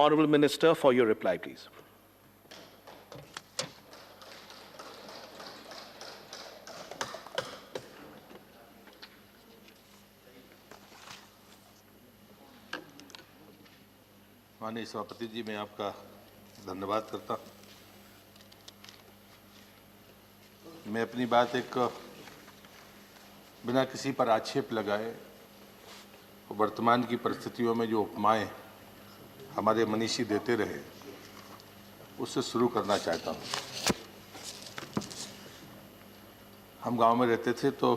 Honorable Minister, for your reply, please. माननीय सभापति जी, मैं आपका धन्यवाद करता हूँ। मैं अपनी बात एक बिना किसी पर आक्षेप लगाए वर्तमान की परिस्थितियों में जो उपमाएं हमारे मनीषी देते रहे उससे शुरू करना चाहता हूँ। हम गांव में रहते थे तो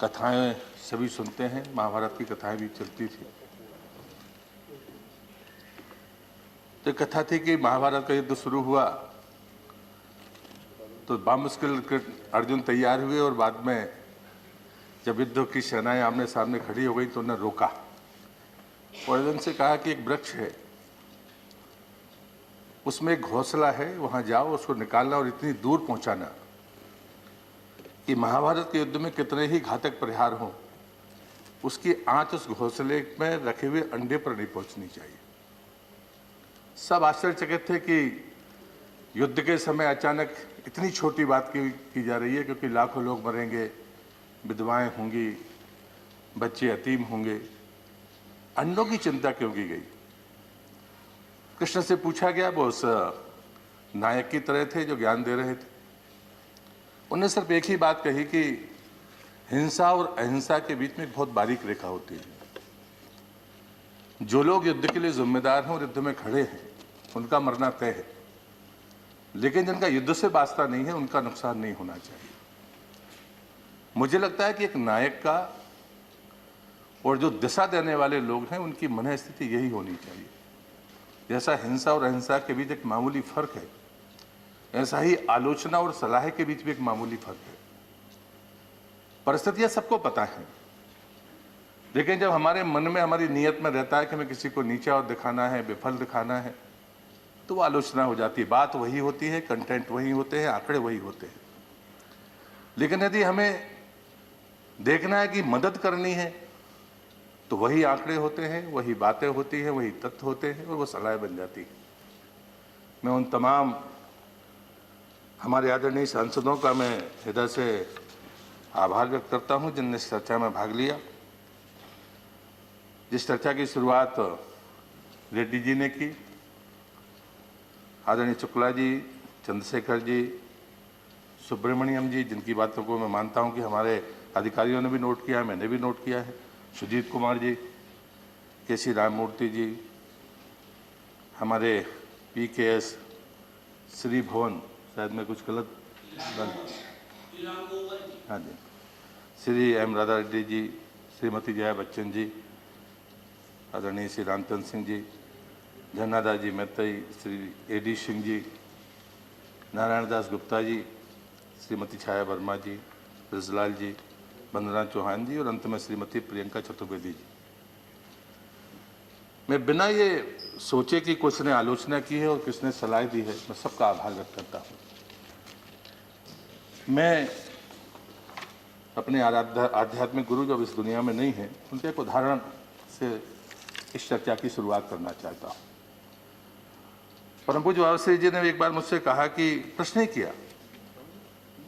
कथाएं सभी सुनते हैं, महाभारत की कथाएं भी चलती थी। तो कथा थी कि महाभारत का युद्ध शुरू हुआ तो बामुश्किल अर्जुन तैयार हुए और बाद में जब युद्ध की सेनाएं आमने सामने खड़ी हो गई तो उन्होंने रोका और अर्जुन से कहा कि एक वृक्ष है, उसमें एक घोंसला है, वहां जाओ, उसको निकालना और इतनी दूर पहुंचाना कि महाभारत के युद्ध में कितने ही घातक प्रहार हों, उसकी आंच उस घोंसले में रखे हुए अंडे पर नहीं पहुंचनी चाहिए। सब आश्चर्यचकित थे कि युद्ध के समय अचानक इतनी छोटी बात की जा रही है, क्योंकि लाखों लोग मरेंगे, विधवाएं होंगी, बच्चे यतीम होंगे, अंडों की चिंता क्यों की गई? कृष्ण से पूछा गया, वो उस नायक की तरह थे जो ज्ञान दे रहे थे। उन्होंने सिर्फ एक ही बात कही कि हिंसा और अहिंसा के बीच में एक बहुत बारीक रेखा होती है। जो लोग युद्ध के लिए जिम्मेदार हैं और युद्ध में खड़े हैं उनका मरना तय है, लेकिन जिनका युद्ध से वास्ता नहीं है उनका नुकसान नहीं होना चाहिए। मुझे लगता है कि एक नायक का और जो दिशा देने वाले लोग हैं उनकी मन स्थिति यही होनी चाहिए। जैसा हिंसा और अहिंसा के बीच एक मामूली फर्क है, ऐसा ही आलोचना और सलाह के बीच भी एक मामूली फर्क है। परिस्थितियां सबको पता है, लेकिन जब हमारे मन में, हमारी नीयत में रहता है कि हमें किसी को नीचा और दिखाना है, विफल दिखाना है, तो वो आलोचना हो जाती है। बात वही होती है, कंटेंट वही होते हैं, आंकड़े वही होते हैं। लेकिन यदि हमें देखना है कि मदद करनी है तो वही आंकड़े होते हैं, वही बातें होती हैं, वही तथ्य होते हैं और वो सलाह बन जाती है। मैं उन तमाम हमारे आदरणीय सांसदों का मैं हृदय से आभार व्यक्त करता हूं जिनने इस चर्चा में भाग लिया। जिस चर्चा की शुरुआत रेड्डी जी ने की, आदरणीय शुक्ला जी, चंद्रशेखर जी, सुब्रमण्यम जी, जिनकी बातों को मैं मानता हूं कि हमारे अधिकारियों ने भी नोट किया है, मैंने भी नोट किया है, सुजीत कुमार जी, केसी राममूर्ति जी, हमारे PKS श्री भवन, शायद मैं कुछ गलत, हाँ जी, श्री M राधा रेड्डी जी, श्रीमती जया बच्चन जी, आदरणीय श्री रामचंद्र सिंह जी, धन्नादास जी मेहताई, श्री AD सिंह जी, नारायण दास गुप्ता जी, श्रीमती छाया वर्मा जी, ब्रजलाल जी, बंदना चौहान जी और अंत में श्रीमती प्रियंका चतुर्वेदी जी। मैं बिना ये सोचे कि कुछ ने आलोचना की है और किसने सलाह दी है, मैं सबका आभार व्यक्त करता हूँ। मैं अपने आध्यात्मिक गुरु जब इस दुनिया में नहीं है, उनके एक उदाहरण से इस चर्चा की शुरुआत करना चाहता हूँ। परम पूज्य बाबा श्री जी ने एक बार मुझसे कहा कि प्रश्न ही किया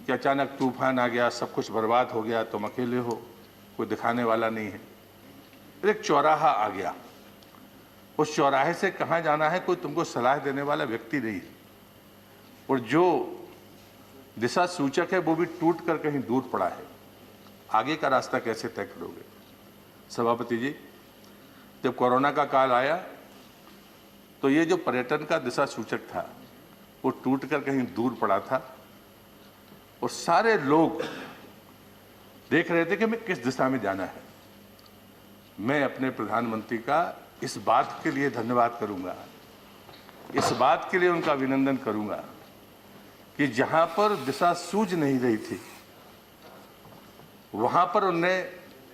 कि अचानक तूफान आ गया, सब कुछ बर्बाद हो गया, तुम अकेले हो, कोई दिखाने वाला नहीं है। फिर एक चौराहा आ गया, उस चौराहे से कहाँ जाना है कोई तुमको सलाह देने वाला व्यक्ति नहीं है, और जो दिशा सूचक है वो भी टूट कर कहीं दूर पड़ा है। आगे का रास्ता कैसे तय करोगे? सभापति जी, जब कोरोना का काल आया तो ये जो पर्यटन का दिशा सूचक था वो टूट कर कहीं दूर पड़ा था और सारे लोग देख रहे थे कि मैं किस दिशा में जाना है। मैं अपने प्रधानमंत्री का इस बात के लिए धन्यवाद करूंगा, इस बात के लिए उनका अभिनंदन करूंगा कि जहां पर दिशा सूझ नहीं रही थी वहां पर उन्होंने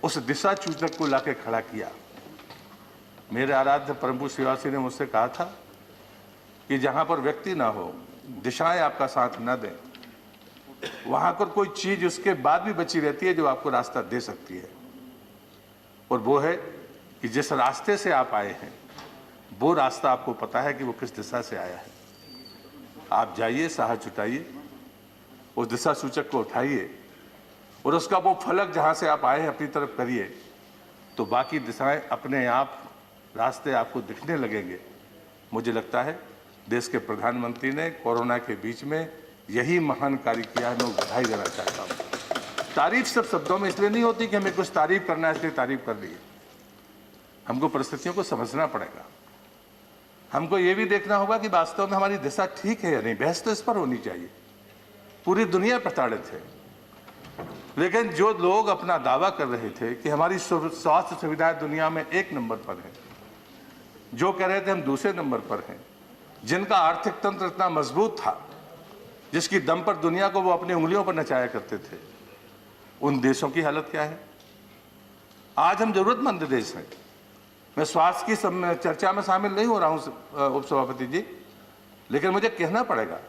उस दिशा सूचक को लाके खड़ा किया। मेरे आराध्य परम पूज्य श्रीवासी ने मुझसे कहा था कि जहां पर व्यक्ति ना हो, दिशाएं आपका साथ ना दें, वहां पर कोई चीज उसके बाद भी बची रहती है जो आपको रास्ता दे सकती है, और वो है कि जिस रास्ते से आप आए हैं वो रास्ता आपको पता है कि वो किस दिशा से आया है। आप जाइए, साहस जुटाइए, उस दिशा सूचक को उठाइए और उसका वो फलक जहाँ से आप आए हैं अपनी तरफ करिए, तो बाकी दिशाएं अपने आप रास्ते आपको दिखने लगेंगे। मुझे लगता है देश के प्रधानमंत्री ने कोरोना के बीच में यही महान कार्य किया है। मैं बधाई देना चाहता हूँ। तारीफ सिर्फ शब्दों में इसलिए नहीं होती कि हमें कुछ तारीफ करना है इसलिए तारीफ कर दी है। हमको परिस्थितियों को समझना पड़ेगा। हमको ये भी देखना होगा कि वास्तव में हमारी दिशा ठीक है या नहीं। बहस तो इस पर होनी चाहिए। पूरी दुनिया प्रताड़ित है, लेकिन जो लोग अपना दावा कर रहे थे कि हमारी स्वास्थ्य सुविधाएं दुनिया में 1 नंबर पर है, जो कह रहे थे हम दूसरे नंबर पर हैं, जिनका आर्थिक तंत्र इतना मजबूत था, जिसकी दम पर दुनिया को वो अपनी उंगलियों पर नचाया करते थे, उन देशों की हालत क्या है? आज हम जरूरतमंद देश हैं। मैं स्वास्थ्य की चर्चा में शामिल नहीं हो रहा हूं उपसभापति जी, लेकिन मुझे कहना पड़ेगा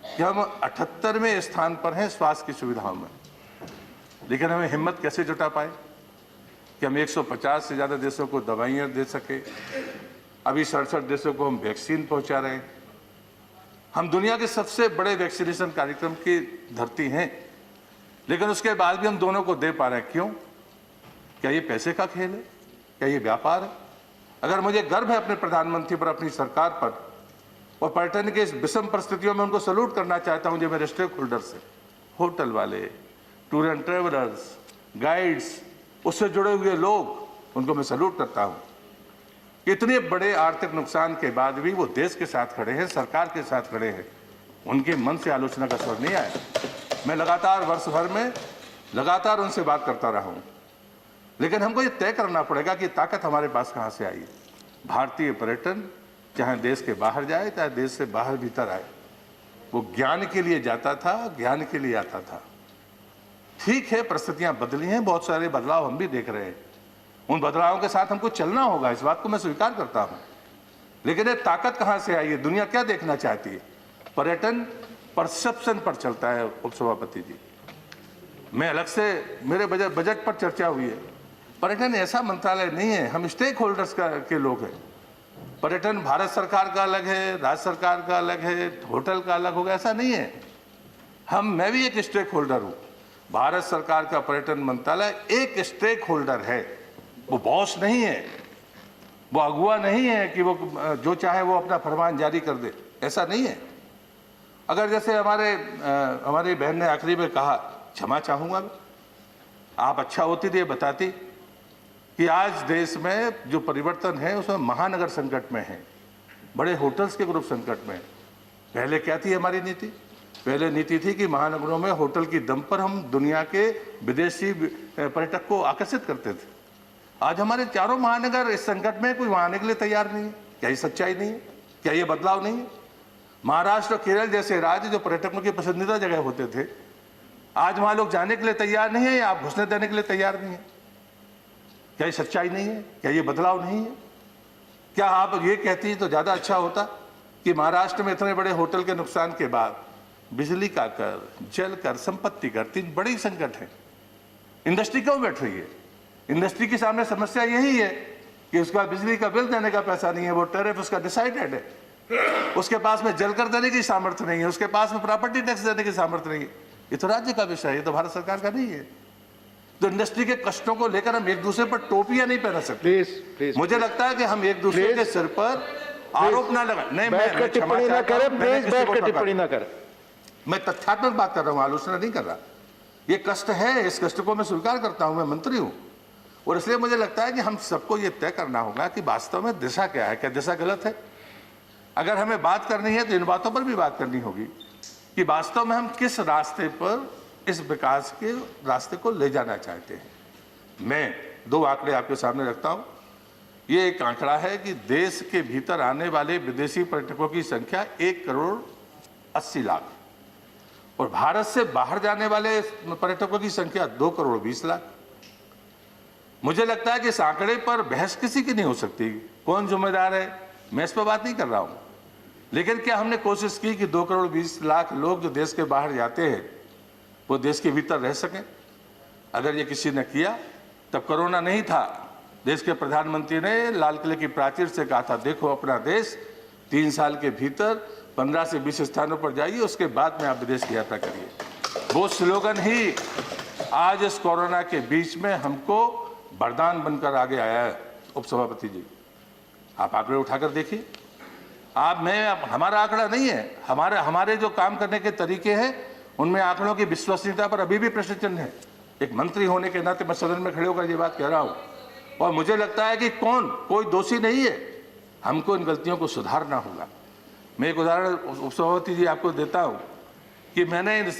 कि हम 78वें स्थान पर हैं स्वास्थ्य की सुविधाओं में। लेकिन हमें हिम्मत कैसे जुटा पाए कि हम 150 से ज़्यादा देशों को दवाइयाँ दे सके। अभी 67 देशों को हम वैक्सीन पहुंचा रहे हैं। हम दुनिया के सबसे बड़े वैक्सीनेशन कार्यक्रम की धरती हैं, लेकिन उसके बाद भी हम दोनों को दे पा रहे हैं। क्यों? क्या ये पैसे का खेल है? क्या ये व्यापार है? अगर मुझे गर्व है अपने प्रधानमंत्री पर, अपनी सरकार पर, और पर्यटन के इस विषम परिस्थितियों में उनको सल्यूट करना चाहता हूं, जो मेरे स्टेक होल्डर से, होटल वाले, टूर एंड ट्रेवलर्स, गाइड्स, उससे जुड़े हुए लोग, उनको मैं सल्यूट करता हूं। इतने बड़े आर्थिक नुकसान के बाद भी वो देश के साथ खड़े हैं, सरकार के साथ खड़े हैं। उनके मन से आलोचना का स्वर नहीं आया। मैं लगातार वर्ष भर में लगातार उनसे बात करता रहा हूं, लेकिन हमको ये तय करना पड़ेगा कि ताकत हमारे पास कहां से आई। भारतीय पर्यटन चाहे देश के बाहर जाए, चाहे देश से बाहर भीतर आए, वो ज्ञान के लिए जाता था, ज्ञान के लिए आता था। ठीक है, परिस्थितियां बदली हैं, बहुत सारे बदलाव हम भी देख रहे हैं। उन बदलावों के साथ हमको चलना होगा, इस बात को मैं स्वीकार करता हूं। लेकिन ये ताकत कहां से आई है? दुनिया क्या देखना चाहती है? पर्यटन परसेप्शन पर चलता है उपसभापति जी। मैं अलग से, मेरे बजट पर चर्चा हुई है। पर्यटन ऐसा मंत्रालय नहीं है, हम स्टेक होल्डर्स के लोग हैं। पर्यटन भारत सरकार का अलग है, राज्य सरकार का अलग है, होटल का अलग होगा, ऐसा नहीं है। मैं भी एक स्टेक होल्डर हूं। भारत सरकार का पर्यटन मंत्रालय एक स्टेक होल्डर है, वो बॉस नहीं है, वो अगुआ नहीं है कि वो जो चाहे वो अपना फरमान जारी कर दे, ऐसा नहीं है। अगर जैसे हमारी बहन ने आखिरी में कहा, क्षमा चाहूंगा, आप अच्छा होती थी, बताती कि आज देश में जो परिवर्तन है उसमें महानगर संकट में है, बड़े होटल्स के ग्रुप संकट में है। पहले क्या थी हमारी नीति? पहले नीति थी कि महानगरों में होटल की दम पर हम दुनिया के विदेशी पर्यटक को आकर्षित करते थे। आज हमारे चारों महानगर इस संकट में, कोई वहां आने के लिए तैयार नहीं है। क्या ये सच्चाई नहीं है? क्या ये बदलाव नहीं है? महाराष्ट्र और केरल जैसे राज्य जो पर्यटकों की पसंदीदा जगह होते थे, आज वहां लोग जाने के लिए तैयार नहीं है, या आप घुसने देने के लिए तैयार नहीं है। क्या ये सच्चाई नहीं है? क्या ये बदलाव नहीं है? क्या आप ये कहती तो ज्यादा अच्छा होता कि महाराष्ट्र में इतने बड़े होटल के नुकसान के बाद बिजली का कर, जल कर, संपत्ति कर, 3 बड़ी संकट है। इंडस्ट्री क्यों बैठ रही है? इंडस्ट्री के सामने समस्या यही है कि उसका बिजली का बिल देने का पैसा नहीं है, वो टैरिफ उसका डिसाइडेड है, उसके पास में जल कर देने की सामर्थ्य नहीं है, उसके पास में प्रॉपर्टी टैक्स देने की सामर्थ्य नहीं है। ये तो राज्य का विषय है, ये तो भारत सरकार का नहीं है। तो इंडस्ट्री के कष्टों को लेकर हम एक दूसरे पर टोपियां नहीं पहना सकते। प्लीज मुझे लगता है कि हम एक दूसरे के सिर पर आरोप ना लगाएं। नहीं, मैं टिप्पणी ना करें, प्लीज बैठ कर टिप्पणी ना करें। मैं तथ्यात्मक बात कर रहा हूं, आलोचना नहीं कर रहा। ये कष्ट है, इस कष्ट को मैं स्वीकार करता हूं, मैं मंत्री हूं, और इसलिए मुझे लगता है कि हम सबको ये तय करना होगा कि वास्तव में दिशा क्या है, क्या दिशा गलत है। अगर हमें बात करनी है तो इन बातों पर भी बात करनी होगी कि वास्तव में हम किस रास्ते पर इस विकास के रास्ते को ले जाना चाहते हैं। मैं 2 आंकड़े आपके सामने रखता हूं। ये एक आंकड़ा है कि देश के भीतर आने वाले विदेशी पर्यटकों की संख्या 1,80,00,000 और भारत से बाहर जाने वाले पर्यटकों की संख्या 2,20,00,000। मुझे लगता है कि इस आंकड़े पर बहस किसी की नहीं हो सकती। कौन जिम्मेदार है, मैं इस पर बात नहीं कर रहा हूं, लेकिन क्या हमने कोशिश की कि 2,20,00,000 लोग जो देश के बाहर जाते हैं वो देश के भीतर रह सकें? अगर ये किसी ने किया, तब कोरोना नहीं था, देश के प्रधानमंत्री ने लाल किले की प्राचीर से कहा था, देखो अपना देश 3 साल के भीतर 15 से 20 स्थानों पर जाइए, उसके बाद में आप विदेश की यात्रा करिए। वो स्लोगन ही आज इस कोरोना के बीच में हमको वरदान बनकर आगे आया है। उपसभापति जी, आप आंकड़े उठाकर देखिए। हमारा आंकड़ा नहीं है, हमारे जो काम करने के तरीके हैं उनमें आंकड़ों की विश्वसनीयता पर अभी भी प्रश्न चिन्ह है। एक मंत्री होने के नाते मैं सदन में खड़े होकर ये बात कह रहा हूं, और मुझे लगता है कि कोई दोषी नहीं है, हमको इन गलतियों को सुधारना होगा। मैं एक उदाहरण उपसभापति जी आपको देता हूं कि मैंने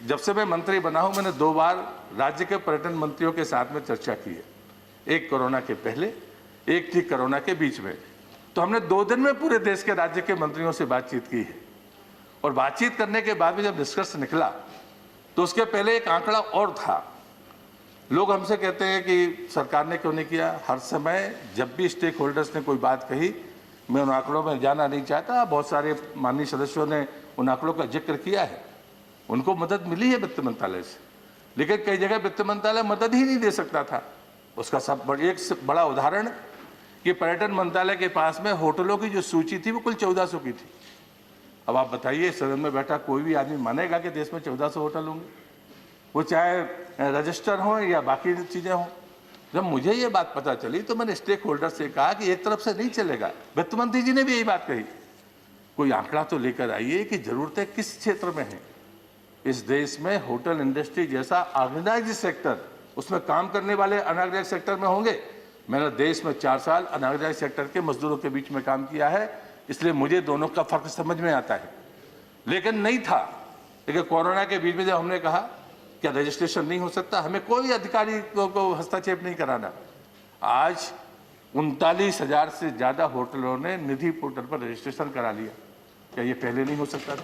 जब से मैं मंत्री बना हूं, मैंने 2 बार राज्य के पर्यटन मंत्रियों के साथ में चर्चा की है। एक कोरोना के पहले, एक थी कोरोना के बीच में। तो हमने 2 दिन में पूरे देश के राज्य के मंत्रियों से बातचीत की है, और बातचीत करने के बाद में जब निष्कर्ष निकला तो उसके पहले एक आंकड़ा और था। लोग हमसे कहते हैं कि सरकार ने क्यों नहीं किया। हर समय जब भी स्टेक होल्डर्स ने कोई बात कही, मैं उन आंकड़ों में जाना नहीं चाहता। बहुत सारे माननीय सदस्यों ने उन आंकड़ों का जिक्र किया है, उनको मदद मिली है वित्त मंत्रालय से, लेकिन कई जगह वित्त मंत्रालय मदद ही नहीं दे सकता था। उसका एक बड़ा उदाहरण कि पर्यटन मंत्रालय के पास में होटलों की जो सूची थी वो कुल 1400 की थी। अब आप बताइए, सदन में बैठा कोई भी आदमी मानेगा कि देश में 1400 होटल होंगे, वो चाहे रजिस्टर हो या बाकी चीज़ें हों। जब मुझे ये बात पता चली तो मैंने स्टेक होल्डर से कहा कि एक तरफ से नहीं चलेगा। वित्त मंत्री जी ने भी यही बात कही, कोई आंकड़ा तो लेकर आइए कि जरूरतें किस क्षेत्र में हैं। इस देश में होटल इंडस्ट्री जैसा ऑर्गेनाइज्ड सेक्टर, उसमें काम करने वाले अनऑर्गेनाइज्ड सेक्टर में होंगे। मैंने देश में 4 साल अनऑर्गेनाइज्ड सेक्टर के मजदूरों के बीच में काम किया है, इसलिए मुझे दोनों का फर्क समझ में आता है। लेकिन नहीं था। लेकिन कोरोना के बीच में जब हमने कहा क्या रजिस्ट्रेशन नहीं हो सकता, हमें कोई अधिकारी को हस्तक्षेप नहीं कराना। आज 39,000 से ज़्यादा होटलों ने निधि पोर्टल पर रजिस्ट्रेशन करा लिया। क्या ये पहले नहीं हो सकता था?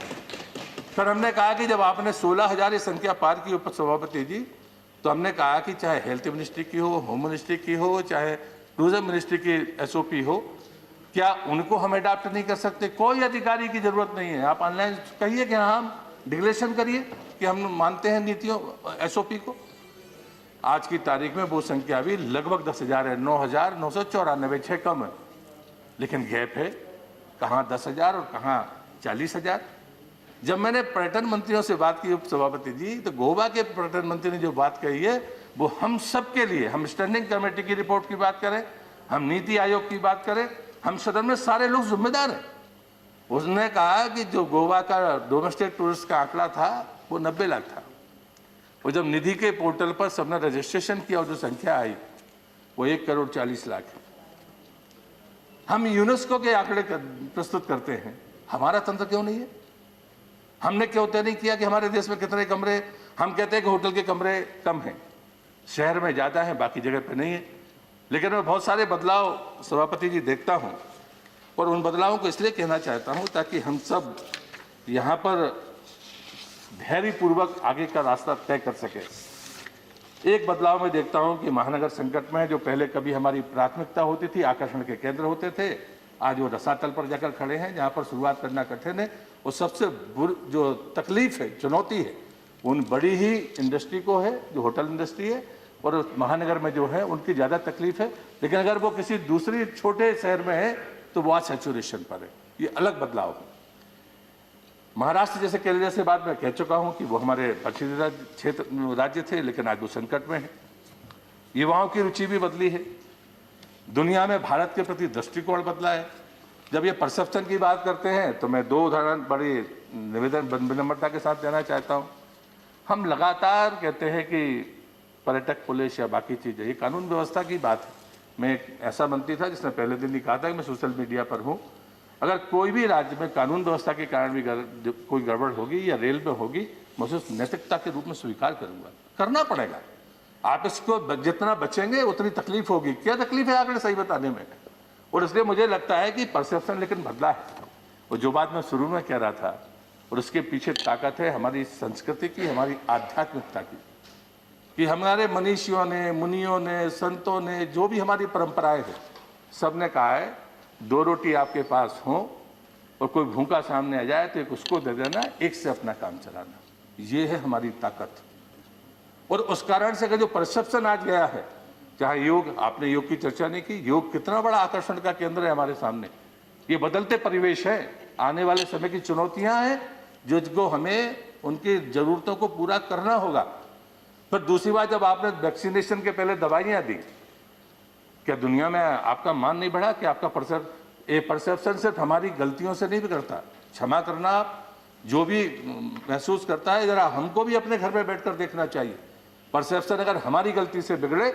फिर हमने कहा कि जब आपने 16,000 संख्या पार की उपसभापति जी, तो हमने कहा कि चाहे हेल्थ मिनिस्ट्री की हो, होम मिनिस्ट्री की हो, चाहे टूरिज्म मिनिस्ट्री की SOP हो, क्या उनको हम अडाप्ट नहीं कर सकते? कोई अधिकारी की जरूरत नहीं है। आप ऑनलाइन कहिए कि हाँ, हम डिक्लेरेशन करिए कि हम मानते हैं नीतियों SOP को। आज की तारीख में वो संख्या भी लगभग 10,000 है, 9,994, 6 कम है, लेकिन गैप है, कहाँ 10,000 और कहाँ 40,000। जब मैंने पर्यटन मंत्रियों से बात की उपसभापति जी, तो गोवा के पर्यटन मंत्री ने जो बात कही है वो हम सब के लिए, हम स्टैंडिंग कमेटी की रिपोर्ट की बात करें, हम नीति आयोग की बात करें, हम सदन में सारे लोग जिम्मेदार हैं। उसने कहा कि जो गोवा का डोमेस्टिक टूरिस्ट का आंकड़ा था वो 90 लाख था। वो जब निधि के पोर्टल पर सबने रजिस्ट्रेशन किया और जो संख्या आई वो 1,40,00,000 है। हम यूनेस्को के आंकड़े प्रस्तुत करते हैं, हमारा तंत्र क्यों नहीं है? हमने क्यों तय नहीं किया कि हमारे देश में कितने कमरे? हम कहते हैं कि होटल के कमरे कम हैं, शहर में ज़्यादा हैं, बाकी जगह पे नहीं है। लेकिन मैं बहुत सारे बदलाव सभापति जी देखता हूं, और उन बदलावों को इसलिए कहना चाहता हूं ताकि हम सब यहाँ पर धैर्यपूर्वक आगे का रास्ता तय कर सके। एक बदलाव मैं देखता हूं कि महानगर संकट में जो पहले कभी हमारी प्राथमिकता होती थी, आकर्षण के केंद्र होते थे, आज वो रसातल पर जाकर खड़े हैं, जहाँ पर शुरुआत करना कठिन है। और सबसे जो तकलीफ है, चुनौती है, उन बड़ी ही इंडस्ट्री को है जो होटल इंडस्ट्री है, और महानगर में जो है उनकी ज़्यादा तकलीफ है। लेकिन अगर वो किसी दूसरी छोटे शहर में है तो वो आज सैचुरेशन पर है। ये अलग बदलाव है। महाराष्ट्र जैसे केरल से बात मैं कह चुका हूँ कि वो हमारे पश्चिमी राज्य थे, लेकिन आज वो संकट में है। युवाओं की रुचि भी बदली है, दुनिया में भारत के प्रति दृष्टिकोण बदला है। जब ये परसेप्शन की बात करते हैं तो मैं 2 उदाहरण बड़ी विनम्रता के साथ देना चाहता हूँ। हम लगातार कहते हैं कि पर्यटक पुलिस या बाकी चीज़ें, ये कानून व्यवस्था की बात है। मैं एक ऐसा मंत्री था जिसने पहले दिन ही कहा था कि मैं सोशल मीडिया पर हूँ, अगर कोई भी राज्य में कानून व्यवस्था के कारण भी कोई गड़बड़ होगी या रेल में होगी, मैं उसे नैतिकता के रूप में स्वीकार करूँगा। करना पड़ेगा। आप इसको जितना बचेंगे उतनी तकलीफ होगी। क्या तकलीफ है आंकड़े सही बताने में? और इसलिए मुझे लगता है कि परसेप्शन लेकिन बदला है। और जो बात मैं शुरू में कह रहा था, और उसके पीछे ताकत है हमारी संस्कृति की, हमारी आध्यात्मिकता की, कि हमारे मनीषियों ने, मुनियों ने, संतों ने, जो भी हमारी परंपराएं हैं, सब ने कहा है 2 रोटी आपके पास हो और कोई भूखा सामने आ जाए तो एक उसको दे देना, एक से अपना काम चलाना। ये है हमारी ताकत। और उस कारण से जो परसेप्शन आज गया है चाहे योग, आपने योग की चर्चा नहीं की, योग कितना बड़ा आकर्षण का केंद्र है हमारे सामने। ये बदलते परिवेश है, आने वाले समय की चुनौतियां हैं जिसको हमें उनकी जरूरतों को पूरा करना होगा। फिर दूसरी बात, जब आपने वैक्सीनेशन के पहले दवाइयां दी, क्या दुनिया में आपका मान नहीं बढ़ा कि आपका परसेप्शन सिर्फ हमारी गलतियों से नहीं बिगड़ता। क्षमा करना, जो भी महसूस करता है, जरा हमको भी अपने घर में बैठकर देखना चाहिए। परसेप्शन अगर हमारी गलती से बिगड़े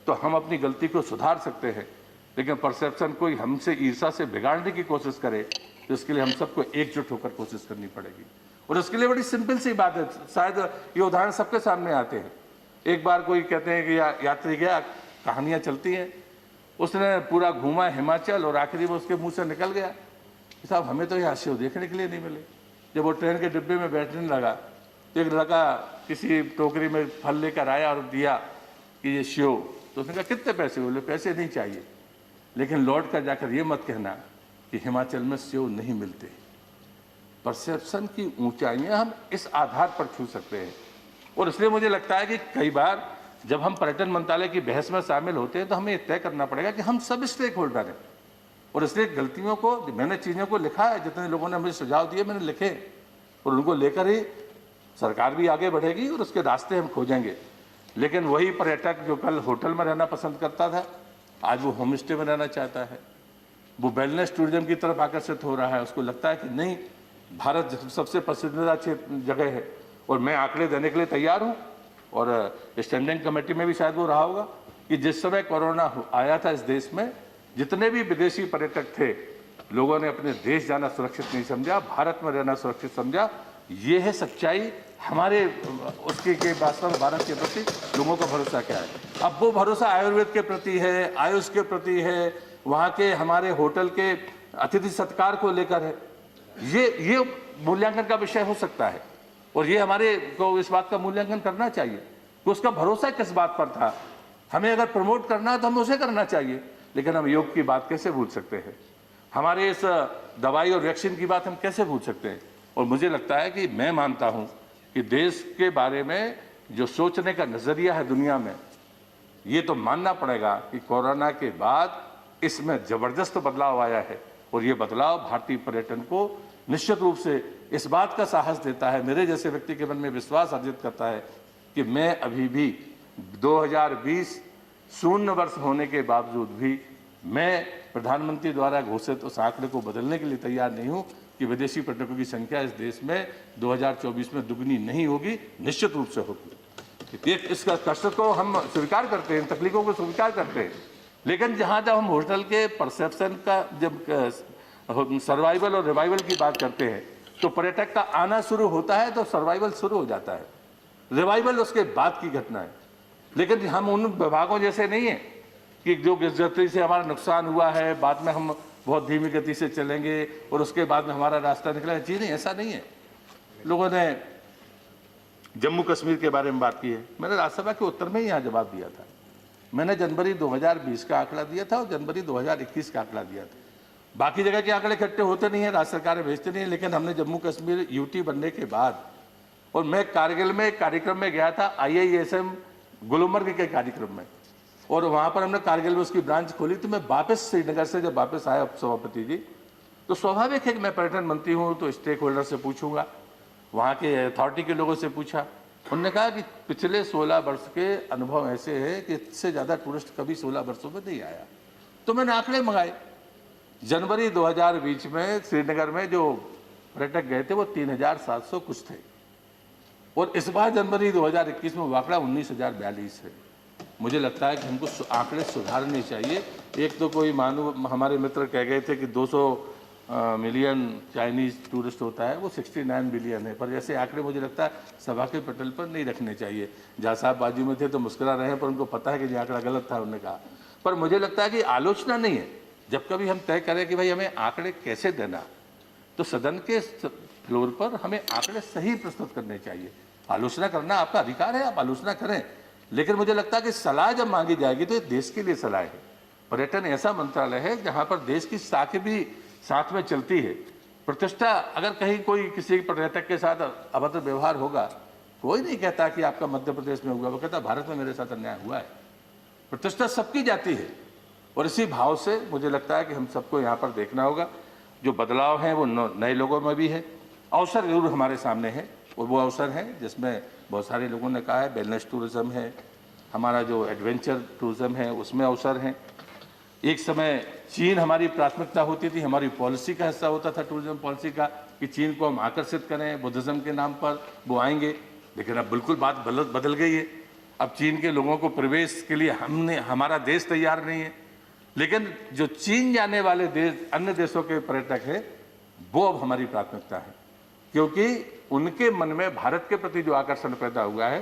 तो हम अपनी गलती को सुधार सकते हैं, लेकिन परसेप्शन कोई हमसे ईर्ष्या से बिगाड़ने की कोशिश करे तो इसके लिए हम सबको एकजुट होकर कोशिश करनी पड़ेगी। और इसके लिए बड़ी सिंपल सी बात है, शायद ये उदाहरण सबके सामने आते हैं। एक बार कोई कहते हैं कि यात्री गया, कहानियां चलती हैं, उसने पूरा घूमा हिमाचल और आखिरी में उसके मुंह से निकल गया, साहब हमें तो यहाँ सेव देखने के लिए नहीं मिले। जब वो ट्रेन के डिब्बे में बैठने लगा तो एक लड़का किसी टोकरी में फल लेकर आया और दिया कि ये सेव, तो उसने कहा कितने पैसे? बोले पैसे नहीं चाहिए, लेकिन लौट कर जाकर ये मत कहना कि हिमाचल में सेव नहीं मिलते। परसेप्शन की ऊंचाइयां हम इस आधार पर छू सकते हैं। और इसलिए मुझे लगता है कि कई बार जब हम पर्यटन मंत्रालय की बहस में शामिल होते हैं तो हमें तय करना पड़ेगा कि हम सब स्टेक होल्डर हैं। और इसलिए गलतियों को, मैंने चीज़ों को लिखा है, जितने लोगों ने मुझे सुझाव दिए मैंने लिखे, और उनको लेकर ही सरकार भी आगे बढ़ेगी और उसके रास्ते हम खोजेंगे। लेकिन वही पर्यटक जो कल होटल में रहना पसंद करता था, आज वो होम स्टे में रहना चाहता है। वो वेलनेस टूरिज्म की तरफ आकर्षित हो रहा है। उसको लगता है कि नहीं, भारत सबसे पसंदीदा जगह है। और मैं आंकड़े देने के लिए तैयार हूँ, और स्टैंडिंग कमेटी में भी शायद वो रहा होगा कि जिस समय कोरोना आया था इस देश में, जितने भी विदेशी पर्यटक थे, लोगों ने अपने देश जाना सुरक्षित नहीं समझा, भारत में रहना सुरक्षित समझा। ये है सच्चाई हमारे उसके के वास्तव में भारत के प्रति लोगों का भरोसा क्या है। अब वो भरोसा आयुर्वेद के प्रति है, आयुष के प्रति है, वहाँ के हमारे होटल के अतिथि सत्कार को लेकर है। ये मूल्यांकन का विषय हो सकता है, और ये हमारे को इस बात का मूल्यांकन करना चाहिए कि उसका भरोसा किस बात पर था। हमें अगर प्रमोट करना है तो हमें उसे करना चाहिए, लेकिन हम योग की बात कैसे भूल सकते हैं? हमारे इस दवाई और वैक्सीन की बात हम कैसे भूल सकते हैं? और मुझे लगता है कि मैं मानता हूं कि देश के बारे में जो सोचने का नजरिया है दुनिया में, ये तो मानना पड़ेगा कि कोरोना के बाद इसमें जबरदस्त बदलाव आया है। और ये बदलाव भारतीय पर्यटन को निश्चित रूप से इस बात का साहस देता है, मेरे जैसे व्यक्ति के मन में विश्वास अर्जित करता है कि मैं अभी भी 2020 शून्य वर्ष होने के बावजूद भी मैं प्रधानमंत्री द्वारा घोषित उस आंकड़े को बदलने के लिए तैयार नहीं हूं कि विदेशी पर्यटकों की संख्या इस देश में 2024 में दुगनी नहीं होगी, निश्चित रूप से होगी। इसका कष्ट को हम स्वीकार करते हैं, तकलीफों को स्वीकार करते हैं, लेकिन जब हम होटल के परसेप्शन का जब सर्वाइवल और रिवाइवल की बात करते हैं तो पर्यटक का आना शुरू होता है तो सर्वाइवल शुरू हो जाता है, रिवाइवल उसके बाद की घटना है। लेकिन हम उन विभागों जैसे नहीं है कि जो गति से हमारा नुकसान हुआ है, बाद में हम बहुत धीमी गति से चलेंगे और उसके बाद में हमारा रास्ता निकला है। जी नहीं, ऐसा नहीं है। लोगों ने जम्मू कश्मीर के बारे में बात की है, मैंने राज्यसभा के उत्तर में ही यहाँ जवाब दिया था। मैंने जनवरी 2020 का आंकड़ा दिया था और जनवरी 2021 का आंकड़ा दिया था। बाकी जगह के आंकड़े इकट्ठे होते नहीं है, राज्य सरकारें भेजते नहीं है, लेकिन हमने जम्मू कश्मीर यूटी बनने के बाद, और मैं कारगिल में एक कार्यक्रम में गया था, IISM गुलमर्ग के कार्यक्रम में, और वहाँ पर हमने कारगिल में उसकी ब्रांच खोली। तो मैं वापस श्रीनगर से जब वापस आया सभापति जी, तो स्वाभाविक है कि मैं पर्यटन मंत्री हूँ तो स्टेक होल्डर से पूछूंगा, वहाँ के अथॉरिटी के लोगों से पूछा। उन्होंने कहा कि पिछले 16 वर्ष के अनुभव ऐसे हैं कि इससे ज़्यादा टूरिस्ट कभी 16 वर्षों में नहीं आया। तो मैंने आंकड़े मंगाए। जनवरी 2020 में श्रीनगर में जो पर्यटक गए थे वो 3700 कुछ थे, और इस बार जनवरी 2021 में आंकड़ा 19,042 है। मुझे लगता है कि हमको आंकड़े सुधारने चाहिए। एक तो कोई हमारे मित्र कह गए थे कि 200 मिलियन चाइनीज टूरिस्ट होता है, वो 69 बिलियन है, पर जैसे आंकड़े मुझे लगता है सभा के पटल पर नहीं रखने चाहिए। जहाँ साहब बाजू में थे तो मुस्कुरा रहे हैं, पर उनको पता है कि ये आंकड़ा गलत था, उन्होंने कहा। पर मुझे लगता है कि आलोचना नहीं है। जब कभी हम तय करें कि भाई हमें आंकड़े कैसे देना, तो सदन के फ्लोर पर हमें आंकड़े सही प्रस्तुत करने चाहिए। आलोचना करना आपका अधिकार है, आप आलोचना करें, लेकिन मुझे लगता है कि सलाह जब मांगी जाएगी तो ये देश के लिए सलाह है। पर्यटन ऐसा मंत्रालय है जहाँ पर देश की साख भी साथ में चलती है। प्रतिष्ठा, अगर कहीं कोई किसी पर्यटक के साथ अभद्र व्यवहार होगा, कोई नहीं कहता कि आपका मध्य प्रदेश में हुआ, वो कहता भारत में मेरे साथ अन्याय हुआ है। प्रतिष्ठा सबकी जाती है, और इसी भाव से मुझे लगता है कि हम सबको यहाँ पर देखना होगा। जो बदलाव हैं वो नए लोगों में भी है, अवसर जरूर हमारे सामने है, और वो अवसर है जिसमें बहुत सारे लोगों ने कहा है वेलनेस टूरिज्म है, हमारा जो एडवेंचर टूरिज्म है उसमें अवसर हैं। एक समय चीन हमारी प्राथमिकता होती थी, हमारी पॉलिसी का हिस्सा होता था टूरिज्म पॉलिसी का, कि चीन को हम आकर्षित करें बुद्धिज्म के नाम पर, वो आएंगे। लेकिन अब बिल्कुल बात बदल गई है। अब चीन के लोगों को प्रवेश के लिए हमारा देश तैयार नहीं है, लेकिन जो चीन जाने वाले देश अन्य देशों के पर्यटक हैं वो अब हमारी प्राथमिकता है, क्योंकि उनके मन में भारत के प्रति जो आकर्षण पैदा हुआ है,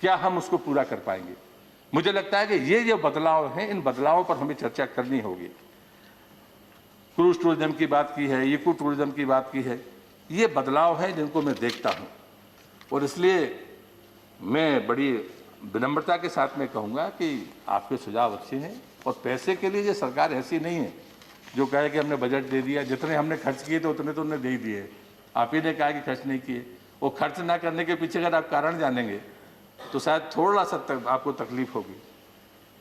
क्या हम उसको पूरा कर पाएंगे। मुझे लगता है कि ये जो बदलाव हैं, इन बदलावों पर हमें चर्चा करनी होगी। क्रूज टूरिज्म की बात की है, इको टूरिज्म की बात की है, ये बदलाव है जिनको मैं देखता हूँ, और इसलिए मैं बड़ी विनम्रता के साथ में कहूँगा कि आपके सुझाव अच्छे हैं, और पैसे के लिए ये सरकार ऐसी नहीं है जो कहे कि हमने बजट दे दिया, जितने हमने खर्च किए थे उतने तो उन्होंने दे ही दिए। आप ही ने कहा कि खर्च नहीं किए। वो खर्च ना करने के पीछे अगर आप कारण जानेंगे तो शायद थोड़ा सा आपको तकलीफ होगी।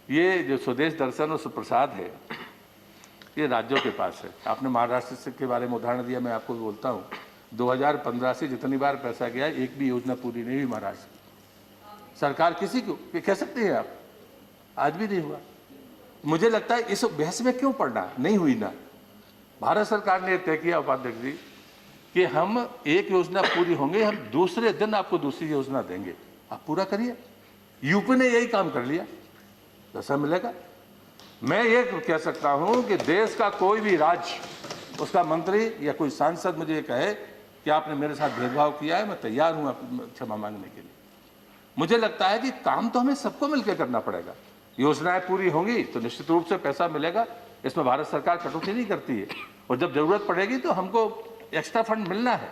ये जो स्वदेश दर्शन और सुप्रसाद है, ये राज्यों के पास है। आपने महाराष्ट्र के बारे में उदाहरण दिया, मैं आपको बोलता हूँ 2015 से जितनी बार पैसा गया, एक भी योजना पूरी नहीं हुई महाराष्ट्र सरकार किसी को, ये कह सकते हैं आप, आज भी नहीं हुआ। मुझे लगता है इस बहस में क्यों पड़ना, नहीं हुई ना। भारत सरकार ने तय किया उपाध्यक्ष जी कि हम एक योजना पूरी होंगे, हम दूसरे दिन आपको दूसरी योजना देंगे, आप पूरा करिए। यूपी ने यही काम कर लिया, पैसा मिलेगा। मैं ये कह सकता हूं कि देश का कोई भी राज्य, उसका मंत्री या कोई सांसद मुझे ये कहे कि आपने मेरे साथ भेदभाव किया है, मैं तैयार हूं क्षमा मांगने के लिए। मुझे लगता है कि काम तो हमें सबको मिलकर करना पड़ेगा। योजनाएं पूरी होंगी तो निश्चित रूप से पैसा मिलेगा, इसमें भारत सरकार कटौती नहीं करती है, और जब जरूरत पड़ेगी तो हमको एक्स्ट्रा फंड मिलना है।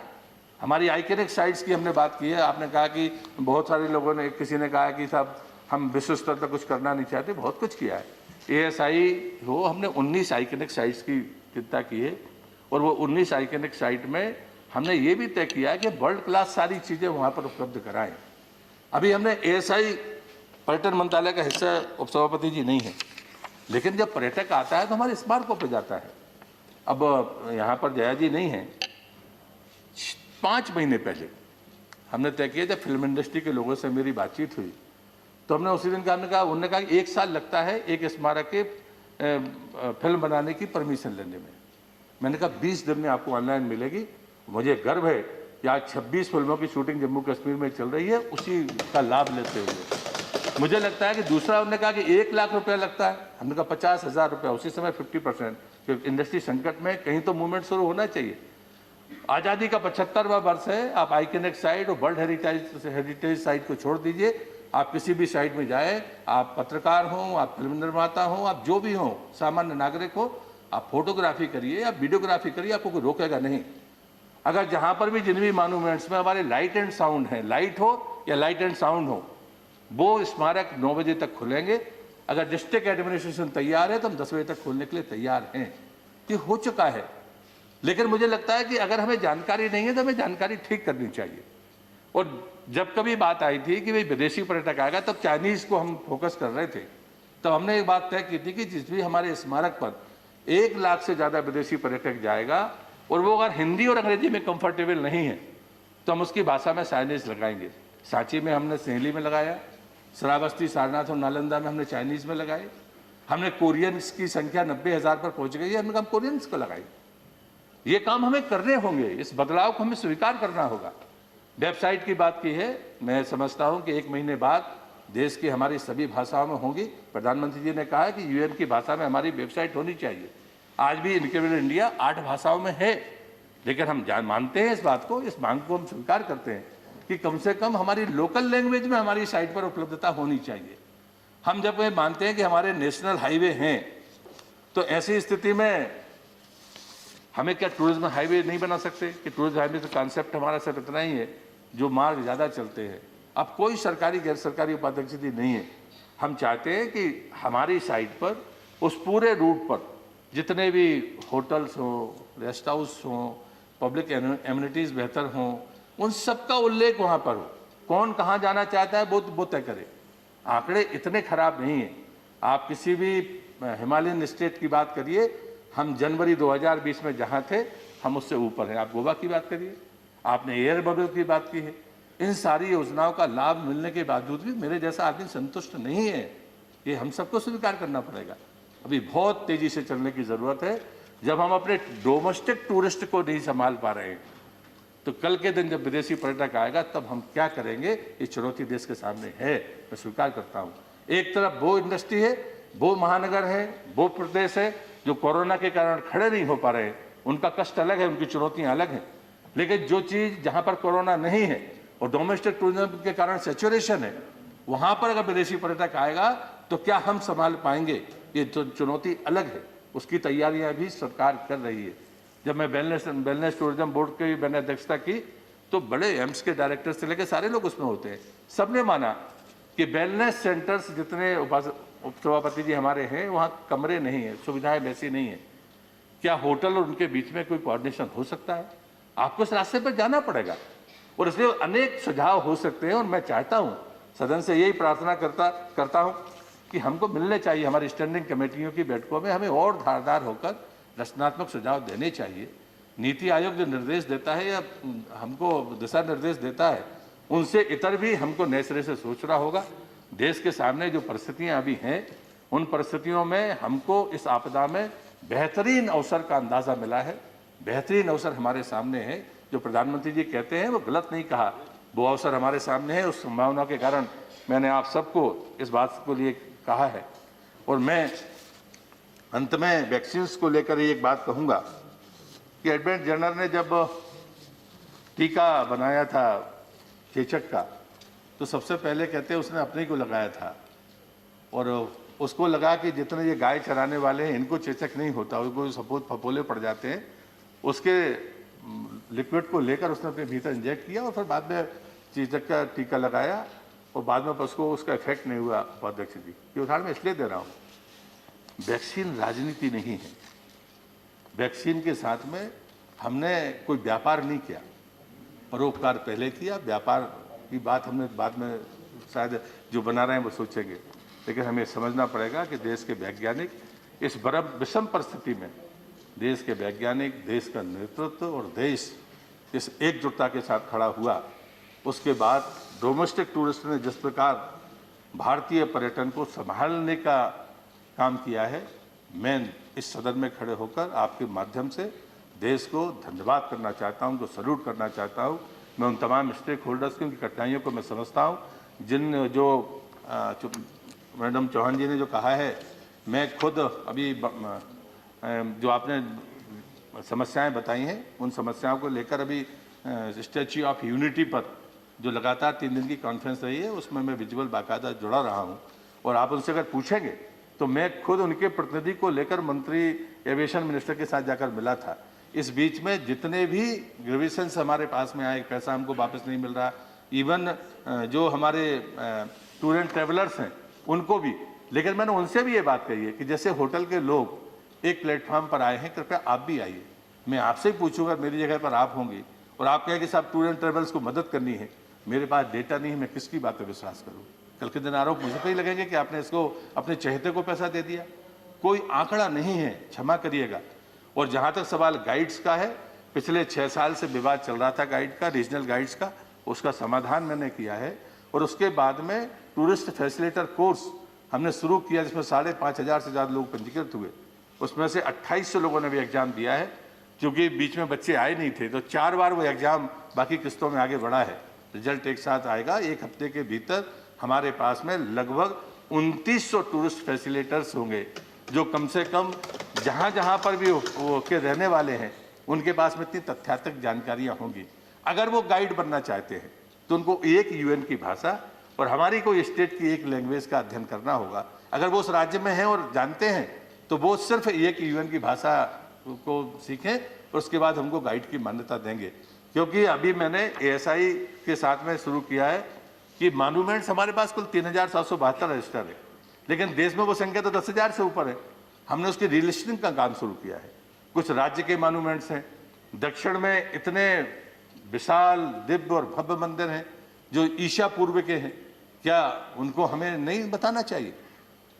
हमारी आइकॉनिक साइट्स की हमने बात की है। आपने कहा कि बहुत सारे लोगों ने, किसी ने कहा कि साहब हम विश्व स्तर पर कुछ करना नहीं चाहते, बहुत कुछ किया है। ASI हो, हमने 19 आइकॉनिक साइट्स की चिंता की है, और वो 19 आइकॉनिक साइट में हमने ये भी तय किया है कि वर्ल्ड क्लास सारी चीज़ें वहाँ पर उपलब्ध कराएं। अभी हमने ASI पर्यटन मंत्रालय का हिस्सा उपसभापति जी नहीं है, लेकिन जब पर्यटक आता है तो हमारे स्मारकों पर जाता है। अब यहाँ पर जया जी नहीं है, 5 महीने पहले हमने तय किया, जब फिल्म इंडस्ट्री के लोगों से मेरी बातचीत हुई तो हमने उसी दिन उन्होंने कहा कि 1 साल लगता है एक स्मारक के फिल्म बनाने की परमिशन लेने में। मैंने कहा 20 दिन में आपको ऑनलाइन मिलेगी। मुझे गर्व है कि आज 26 फिल्मों की शूटिंग जम्मू कश्मीर में चल रही है, उसी का लाभ लेते हुए। मुझे लगता है कि दूसरा उन्होंने कहा कि 1 लाख रुपया लगता है, हमने कहा 50,000 रुपया, उसी समय 50%। इंडस्ट्री संकट में कहीं तो मूवमेंट शुरू होना चाहिए। आज़ादी का 75वां वर्ष है, आप आइकॉनिक साइट और वर्ल्ड हेरिटेज साइट को छोड़ दीजिए, आप किसी भी साइट में जाए, आप पत्रकार हों, आप फिल्म निर्माता हों, आप जो भी हों, सामान्य नागरिक हो, आप फोटोग्राफी करिए, आप वीडियोग्राफी करिए, आपको कोई रोकेगा नहीं। अगर जहाँ पर भी जिन भी मॉन्यूमेंट्स में हमारे लाइट एंड साउंड है, लाइट हो या लाइट एंड साउंड हो, वो स्मारक 9 बजे तक खुलेंगे। अगर डिस्ट्रिक्ट एडमिनिस्ट्रेशन तैयार है तो हम 10 बजे तक खोलने के लिए तैयार हैं। ये हो चुका है, लेकिन मुझे लगता है कि अगर हमें जानकारी नहीं है तो हमें जानकारी ठीक करनी चाहिए। और जब कभी बात आई थी कि भाई विदेशी पर्यटक आएगा, तब चाइनीज़ को हम फोकस कर रहे थे, तो हमने एक बात तय की थी कि जिस भी हमारे स्मारक पर 1 लाख से ज़्यादा विदेशी पर्यटक जाएगा और वो अगर हिंदी और अंग्रेजी में कंफर्टेबल नहीं है तो हम उसकी भाषा में साइनेज लगाएंगे। सांची में हमने सहेली में लगाया, श्रावस्ती, सारनाथ और नालंदा में हमने चाइनीज़ में लगाए। हमने कोरियंस की संख्या 90,000 पर पहुंच गई है, हमने कहा कोरियंस को लगाई। ये काम हमें करने होंगे, इस बदलाव को हमें स्वीकार करना होगा। वेबसाइट की बात की है, मैं समझता हूं कि 1 महीने बाद देश की हमारी सभी भाषाओं में होंगी। प्रधानमंत्री जी ने कहा है कि UN की भाषा में हमारी वेबसाइट होनी चाहिए। आज भी इनक्रेडिबल इंडिया 8 भाषाओं में है, लेकिन हम मानते हैं इस बात को, इस मांग को हम स्वीकार करते हैं कि कम से कम हमारी लोकल लैंग्वेज में हमारी साइट पर उपलब्धता होनी चाहिए। हम जब ये मानते हैं कि हमारे नेशनल हाईवे हैं, तो ऐसी स्थिति में हमें क्या टूरिज्म हाईवे नहीं बना सकते कि टूरिज्म हाईवे का कॉन्सेप्ट हमारा सिर्फ इतना ही है जो मार्ग ज़्यादा चलते हैं। अब कोई सरकारी गैर सरकारी उपाध्यक्ष नहीं है। हम चाहते हैं कि हमारी साइट पर उस पूरे रूट पर जितने भी होटल्स हों, रेस्ट हाउस हों, पब्लिक एमिनिटीज़ बेहतर हों, उन सब का उल्लेख वहाँ पर हो। कौन कहाँ जाना चाहता है वो तय करे। आंकड़े इतने खराब नहीं हैं, आप किसी भी हिमालयन स्टेट की बात करिए, हम जनवरी 2020 में जहां थे हम उससे ऊपर हैं। आप गोवा की बात करिए, आपने एयर बबल की बात की है। इन सारी योजनाओं का लाभ मिलने के बावजूद भी मेरे जैसा आदमी संतुष्ट नहीं है, ये हम सबको स्वीकार करना पड़ेगा। अभी बहुत तेजी से चलने की जरूरत है। जब हम अपने डोमेस्टिक टूरिस्ट को नहीं संभाल पा रहे हैं, तो कल के दिन जब विदेशी पर्यटक आएगा तब हम क्या करेंगे, ये चुनौती देश के सामने है, मैं स्वीकार करता हूँ। एक तरफ वो इंडस्ट्री है, वो महानगर है, वो प्रदेश है जो कोरोना के कारण खड़े नहीं हो पा रहे हैं, उनका कष्ट अलग है, उनकी चुनौतियां अलग हैं। लेकिन जो चीज़ जहाँ पर कोरोना नहीं है और डोमेस्टिक टूरिज्म के कारण सेचुरेशन है, वहाँ पर अगर विदेशी पर्यटक आएगा तो क्या हम संभाल पाएंगे, ये चुनौती अलग है। उसकी तैयारियां भी सरकार कर रही है। जब मैं वेलनेस टूरिज्म बोर्ड की मैंने अध्यक्षता की तो बड़े एम्स के डायरेक्टर से लेकर सारे लोग उसमें होते हैं, सबने माना कि वेलनेस सेंटर्स जितने उपसभापति जी हमारे हैं वहाँ कमरे नहीं है, सुविधाएं वैसी नहीं है। क्या होटल और उनके बीच में कोई कोऑर्डिनेशन हो सकता है? आपको इस रास्ते पर जाना पड़ेगा और इसलिए अनेक सुझाव हो सकते हैं। और मैं चाहता हूँ, सदन से यही प्रार्थना करता हूँ कि हमको मिलने चाहिए, हमारी स्टैंडिंग कमेटियों की बैठकों में हमें और धारदार होकर रचनात्मक सुझाव देने चाहिए। नीति आयोग जो निर्देश देता है या हमको दिशा निर्देश देता है, उनसे इतर भी हमको नए सिरे से सोचना होगा। देश के सामने जो परिस्थितियां अभी हैं, उन परिस्थितियों में हमको इस आपदा में बेहतरीन अवसर का अंदाजा मिला है। बेहतरीन अवसर हमारे सामने है। जो प्रधानमंत्री जी कहते हैं वो गलत नहीं कहा, वो अवसर हमारे सामने है। उस संभावना के कारण मैंने आप सबको इस बात को लिए कहा है। और मैं अंत में वैक्सीन को लेकर एक बात कहूँगा कि एडवेंट जनरल ने जब टीका बनाया था चेचक का, तो सबसे पहले कहते हैं उसने अपने को लगाया था और उसको लगा कि जितने ये गाय चराने वाले हैं इनको चेचक नहीं होता, उनको सपोज फपोले पड़ जाते हैं। उसके लिक्विड को लेकर उसने अपने भीतर इंजेक्ट किया और फिर बाद में चेचक का टीका लगाया और बाद में उसको उसका इफेक्ट नहीं हुआ। उपाध्यक्ष जी, ये उदाहरण मैं इसलिए दे रहा हूँ, वैक्सीन राजनीति नहीं है। वैक्सीन के साथ में हमने कोई व्यापार नहीं किया, परोपकार पहले किया, व्यापार की बात हमने बाद में शायद जो बना रहे हैं वो सोचेंगे। लेकिन हमें समझना पड़ेगा कि देश के वैज्ञानिक इस विषम परिस्थिति में, देश के वैज्ञानिक, देश का नेतृत्व और देश इस एकजुटता के साथ खड़ा हुआ। उसके बाद डोमेस्टिक टूरिस्ट ने जिस प्रकार भारतीय पर्यटन को संभालने का काम किया है, मैं इस सदन में खड़े होकर आपके माध्यम से देश को धन्यवाद करना चाहता हूं, उनको सल्यूट करना चाहता हूं। मैं उन तमाम स्टेक होल्डर्स की उनकी कठिनाइयों को मैं समझता हूं। जो मैडम चौहान जी ने जो कहा है, मैं खुद अभी जो आपने समस्याएं बताई हैं, उन समस्याओं को लेकर अभी स्टैच्यू ऑफ यूनिटी पर जो लगातार 3 दिन की कॉन्फ्रेंस रही है, उसमें मैं विजुअल बाकायदा जुड़ा रहा हूं। और आप उनसे अगर पूछेंगे तो मैं खुद उनके प्रतिनिधि को लेकर मंत्री एविएशन मिनिस्टर के साथ जाकर मिला था। इस बीच में जितने भी ग्रेविएशंस हमारे पास में आए, पैसा हमको वापस नहीं मिल रहा, इवन जो हमारे टूर एंड ट्रेवलर्स हैं उनको भी, लेकिन मैंने उनसे भी ये बात कही है कि जैसे होटल के लोग एक प्लेटफॉर्म पर आए हैं, कृपया आप भी आइए। मैं आपसे ही पूछूंगा, मेरी जगह पर आप होंगे और आप कहें कि साहब टूर एंड ट्रेवल्स को मदद करनी है, मेरे पास डेटा नहीं है, मैं किसकी बात पर विश्वास करूँ? कल के दिन आरोप मुझे पे ही लगेंगे कि आपने इसको अपने चहेते को पैसा दे दिया। कोई आंकड़ा नहीं है, क्षमा करिएगा। और जहाँ तक सवाल गाइड्स का है, पिछले 6 साल से विवाद चल रहा था गाइड का, रीजनल गाइड्स का, उसका समाधान मैंने किया है। और उसके बाद में टूरिस्ट फैसिलिटेटर कोर्स हमने शुरू किया, जिसमें 5,500 से ज़्यादा लोग पंजीकृत हुए। उसमें से 2800 लोगों ने भी एग्जाम दिया है, क्योंकि बीच में बच्चे आए नहीं थे, तो 4 बार वो एग्जाम बाकी किस्तों में आगे बढ़ा है। रिजल्ट एक साथ आएगा। 1 हफ्ते के भीतर हमारे पास में लगभग 2900 टूरिस्ट फैसिलिटेटर्स होंगे, जो कम से कम जहाँ जहाँ पर भी वो के रहने वाले हैं उनके पास में इतनी तथ्यात्मक जानकारियाँ होंगी। अगर वो गाइड बनना चाहते हैं तो उनको एक यूएन की भाषा और हमारी कोई स्टेट की एक लैंग्वेज का अध्ययन करना होगा। अगर वो उस राज्य में हैं और जानते हैं तो वो सिर्फ एक यूएन की भाषा को सीखें और उसके बाद हमको गाइड की मान्यता देंगे। क्योंकि अभी मैंने एएसआई के साथ में शुरू किया है कि मॉन्यूमेंट्स हमारे पास कुल 3,772 रजिस्टर है, लेकिन देश में वो संख्या तो 10,000 से ऊपर है। हमने उसकी रिलिस्टिंग का काम शुरू किया है। कुछ राज्य के मॉन्यूमेंट्स हैं, दक्षिण में इतने विशाल दिव्य और भव्य मंदिर हैं जो ईशा पूर्व के हैं, क्या उनको हमें नहीं बताना चाहिए?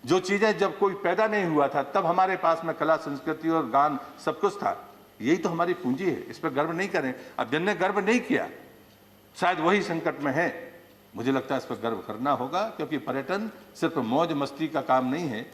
जो चीजें जब कोई पैदा नहीं हुआ था तब हमारे पास में कला संस्कृति और गान सब कुछ था। यही तो हमारी पूंजी है, इस पर गर्व नहीं करें। अब जिनने गर्व नहीं किया शायद वही संकट में है। मुझे लगता है इस पर गर्व करना होगा, क्योंकि पर्यटन सिर्फ मौज मस्ती का काम नहीं है,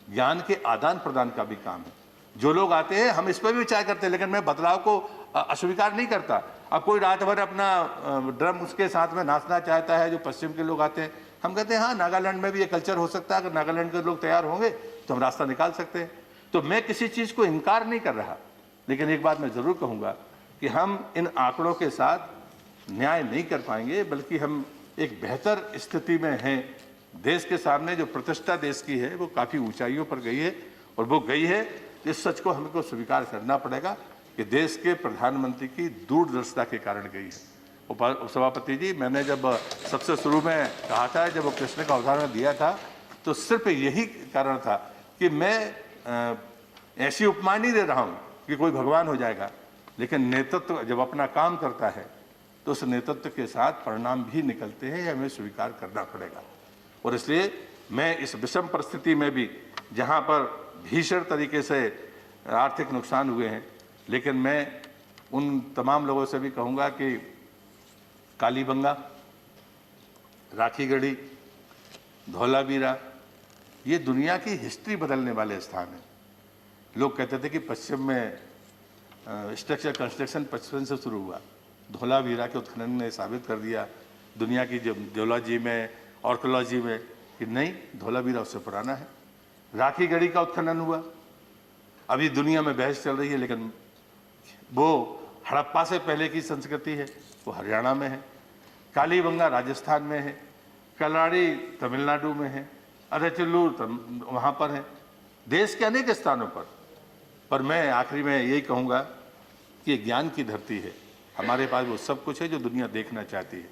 ज्ञान के आदान प्रदान का भी काम है। जो लोग आते हैं हम इस पर भी विचार करते हैं, लेकिन मैं बदलाव को अस्वीकार नहीं करता। अब कोई रात भर अपना ड्रम उसके साथ में नाचना चाहता है, जो पश्चिम के लोग आते हैं, हम कहते हैं हाँ नागालैंड में भी ये कल्चर हो सकता है, अगर नागालैंड के लोग तैयार होंगे तो हम रास्ता निकाल सकते हैं। तो मैं किसी चीज़ को इनकार नहीं कर रहा, लेकिन एक बात मैं ज़रूर कहूँगा कि हम इन आंकड़ों के साथ न्याय नहीं कर पाएंगे, बल्कि हम एक बेहतर स्थिति में हैं। देश के सामने जो प्रतिष्ठा देश की है वो काफ़ी ऊंचाइयों पर गई है, और वो गई है इस सच को हमको स्वीकार करना पड़ेगा कि देश के प्रधानमंत्री की दूरदर्शिता के कारण गई है। उपसभापति जी, मैंने जब सबसे शुरू में कहा था, जब वो कृष्ण का उदाहरण दिया था, तो सिर्फ यही कारण था कि मैं ऐसी उपमा नहीं दे रहा हूँ कि कोई भगवान हो जाएगा, लेकिन नेतृत्व जब अपना काम करता है तो उस नेतृत्व के साथ परिणाम भी निकलते हैं, यह हमें स्वीकार करना पड़ेगा। और इसलिए मैं इस विषम परिस्थिति में भी, जहाँ पर भीषण तरीके से आर्थिक नुकसान हुए हैं, लेकिन मैं उन तमाम लोगों से भी कहूँगा कि कालीबंगा, राखीगढ़ी, धौलावीरा, ये दुनिया की हिस्ट्री बदलने वाले स्थान हैं। लोग कहते थे कि पश्चिम में स्ट्रक्चर कंस्ट्रक्शन पश्चिम से शुरू हुआ, धौलावीरा के उत्खनन ने साबित कर दिया दुनिया की जियोलॉजी में, आर्कियोलॉजी में, कि नहीं, धौलावीरा उससे पुराना है। राखीगढ़ी का उत्खनन हुआ, अभी दुनिया में बहस चल रही है, लेकिन वो हड़प्पा से पहले की संस्कृति है, वो हरियाणा में है। कालीबंगा राजस्थान में है, कलाड़ी तमिलनाडु में है, अरेचुल्लूर वहाँ पर है, देश के अनेक स्थानों पर मैं आखिरी में यही कहूँगा कि ज्ञान की धरती है, हमारे पास वो सब कुछ है जो दुनिया देखना चाहती है,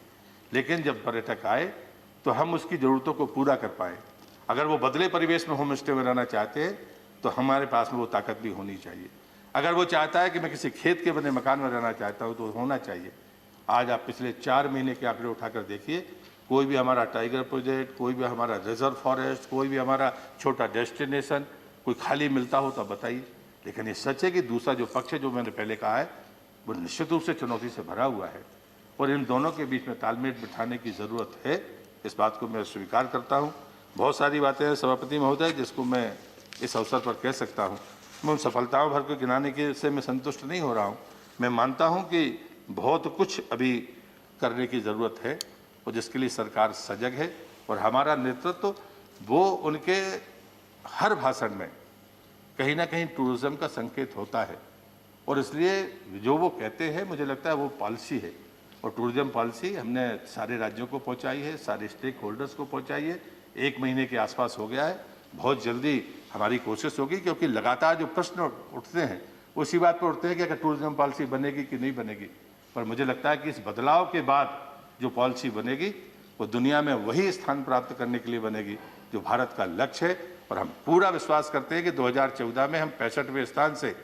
लेकिन जब पर्यटक आए तो हम उसकी ज़रूरतों को पूरा कर पाए। अगर वो बदले परिवेश में होम स्टे में रहना चाहते हैं तो हमारे पास में वो ताकत भी होनी चाहिए। अगर वो चाहता है कि मैं किसी खेत के बने मकान में रहना चाहता हूँ तो होना चाहिए। आज आप पिछले 4 महीने के आंकड़े उठाकर देखिए, कोई भी हमारा टाइगर प्रोजेक्ट, कोई भी हमारा रिजर्व फॉरेस्ट, कोई भी हमारा छोटा डेस्टिनेशन, कोई खाली मिलता हो तो बताइए। लेकिन ये सच है कि दूसरा जो पक्ष है, जो मैंने पहले कहा है, वो निश्चित रूप से चुनौती से भरा हुआ है, और इन दोनों के बीच में तालमेल बिठाने की ज़रूरत है। इस बात को मैं स्वीकार करता हूँ। बहुत सारी बातें हैं सभापति महोदय जिसको मैं इस अवसर पर कह सकता हूँ। मैं उन सफलताओं भर को गिनाने के से मैं संतुष्ट नहीं हो रहा हूँ। मैं मानता हूँ कि बहुत कुछ अभी करने की ज़रूरत है, और जिसके लिए सरकार सजग है, और हमारा नेतृत्व वो उनके हर भाषण में कहीं ना कहीं टूरिज़्म का संकेत होता है, और इसलिए जो वो कहते हैं मुझे लगता है वो पॉलिसी है। और टूरिज़्म पॉलिसी हमने सारे राज्यों को पहुंचाई है, सारे स्टेक होल्डर्स को पहुंचाई है। 1 महीने के आसपास हो गया है। बहुत जल्दी हमारी कोशिश होगी, क्योंकि लगातार जो प्रश्न उठते हैं उसी बात पर उठते हैं कि अगर टूरिज़्म पॉलिसी बनेगी कि नहीं बनेगी। पर मुझे लगता है कि इस बदलाव के बाद जो पॉलिसी बनेगी वो दुनिया में वही स्थान प्राप्त करने के लिए बनेगी जो भारत का लक्ष्य है। और हम पूरा विश्वास करते हैं कि 2014 में हम 65वें स्थान से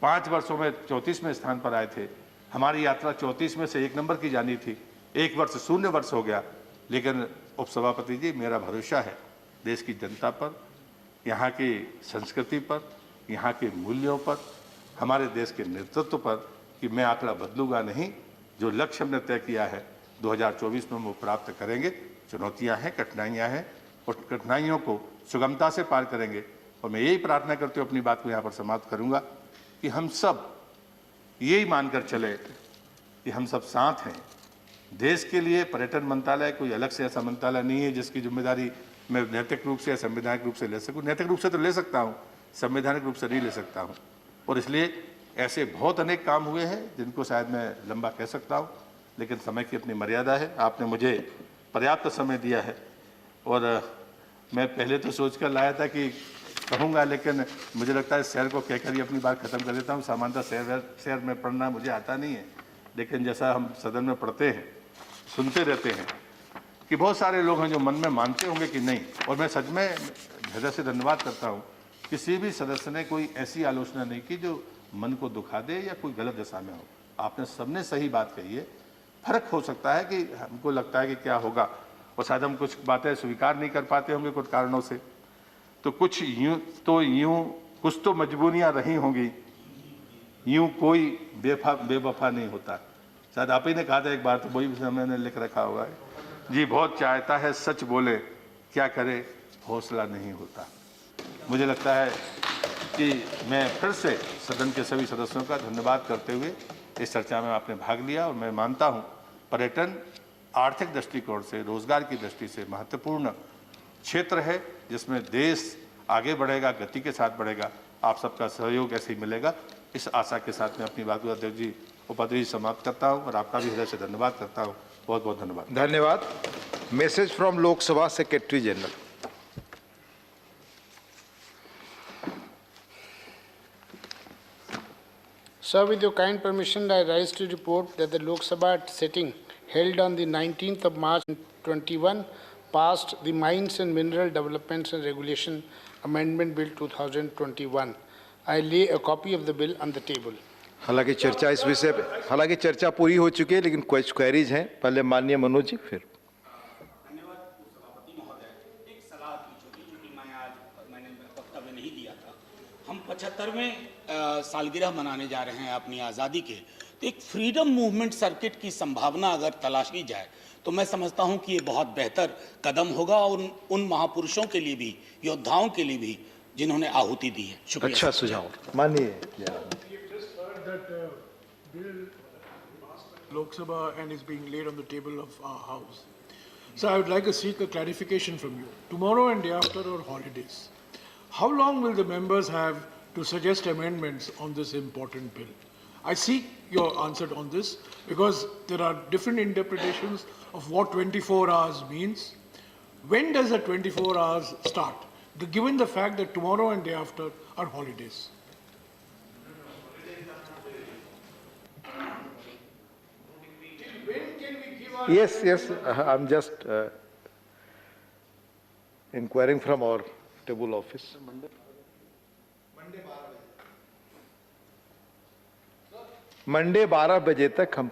5 वर्षों में 34वें स्थान पर आए थे। हमारी यात्रा 34 में से 1 नंबर की जानी थी, 1 वर्ष 0 वर्ष हो गया। लेकिन उपसभापति जी, मेरा भरोसा है देश की जनता पर, यहाँ की संस्कृति पर, यहाँ के मूल्यों पर, हमारे देश के नेतृत्व पर, कि मैं आंकड़ा बदलूंगा नहीं। जो लक्ष्य हमने तय किया है 2024 में वो प्राप्त करेंगे। चुनौतियाँ हैं, कठिनाइयाँ हैं, और कठिनाइयों को सुगमता से पार करेंगे। और मैं यही प्रार्थना करते हुए अपनी बात को यहाँ पर समाप्त करूँगा कि हम सब यही मानकर चले कि हम सब साथ हैं। देश के लिए पर्यटन मंत्रालय कोई अलग से ऐसा मंत्रालय नहीं है जिसकी जिम्मेदारी मैं नैतिक रूप से या संवैधानिक रूप से ले सकूं। नैतिक रूप से तो ले सकता हूं, संवैधानिक रूप से नहीं ले सकता हूं। और इसलिए ऐसे बहुत अनेक काम हुए हैं जिनको शायद मैं लंबा कह सकता हूं, लेकिन समय की अपनी मर्यादा है। आपने मुझे पर्याप्त समय दिया है, और मैं पहले तो सोच कर लाया था कि कहूँगा, लेकिन मुझे लगता है शेर को कहकर ही अपनी बात खत्म कर देता हूँ। सामान्यतः शेर में पढ़ना मुझे आता नहीं है, लेकिन जैसा हम सदन में पढ़ते हैं, सुनते रहते हैं कि बहुत सारे लोग हैं जो मन में मानते होंगे कि नहीं। और मैं सच में हृदय से धन्यवाद करता हूँ, किसी भी सदस्य ने कोई ऐसी आलोचना नहीं की जो मन को दुखा दे या कोई गलत दिशा में हो। आपने सबने सही बात कही है। फर्क हो सकता है कि हमको लगता है कि क्या होगा, और शायद हम कुछ बातें स्वीकार नहीं कर पाते होंगे कुछ कारणों से। तो कुछ तो मजबूरियां रही होंगी, यूं कोई बेवफा नहीं होता। शायद आप ही ने कहा था एक बार, तो वही मैंने लिख रखा होगा। जी बहुत चाहता है सच बोले, क्या करे हौसला नहीं होता। मुझे लगता है कि मैं फिर से सदन के सभी सदस्यों का धन्यवाद करते हुए इस चर्चा में आपने भाग लिया, और मैं मानता हूं पर्यटन आर्थिक दृष्टिकोण से, रोजगार की दृष्टि से महत्वपूर्ण क्षेत्र है, जिसमें देश आगे बढ़ेगा, गति के साथ बढ़ेगा। आप सबका सहयोग ऐसे ही मिलेगा। इस आशा के साथ मैं अपनी बात को अध्यक्ष जी, उपाध्यक्ष जी समाप्त करता हूं, और आपका भी हृदय से धन्यवाद करता हूं। बहुत बहुत धन्यवाद। धन्यवाद। Message from Lok Sabha secretary general. Sir, with your kind permission, I rise to report that the Lok Sabha sitting held on the 19th of March 21 passed the Mines and Mineral Developments and Regulation Amendment Bill 2021. I lay a copy of the bill on the table. हालांकि चर्चा पूरी हो चुकी है, लेकिन कुछ queries हैं। पहले माननीय मनोज जी, फिर हम 75वें सालगिरह मनाने जा रहे हैं अपनी आज़ादी के, तो एक फ्रीडम मूवमेंट सर्किट की संभावना अगर तलाशी जाए तो मैं समझता हूं कि ये बहुत बेहतर कदम होगा, और उन महापुरुषों के लिए भी, योद्धाओं के लिए भी, जिन्होंने आहुति दी है। शुक्रिया। अच्छा सुझाव माननीय। Lok Sabha and is being laid on the table of our house. So I would like to seek a clarification from you. Tomorrow and day after are holidays. How long will the members have to suggest amendments on this important bill? I seek your answer on this because there are different interpretations of what 24 hours means. When does the 24 hours start? Given the fact that tomorrow and day after are holidays. Yes, I'm just inquiring from our table office. Monday 12 बजे तक हम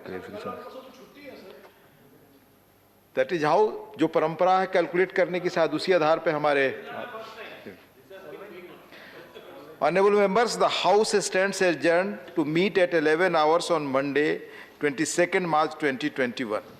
that is how, जो परंपरा है calculate करने की, शायद उसी आधार पे हमारे। Honorable members, the House stands adjourned to meet at 11 hours on Monday, 22nd March 2021.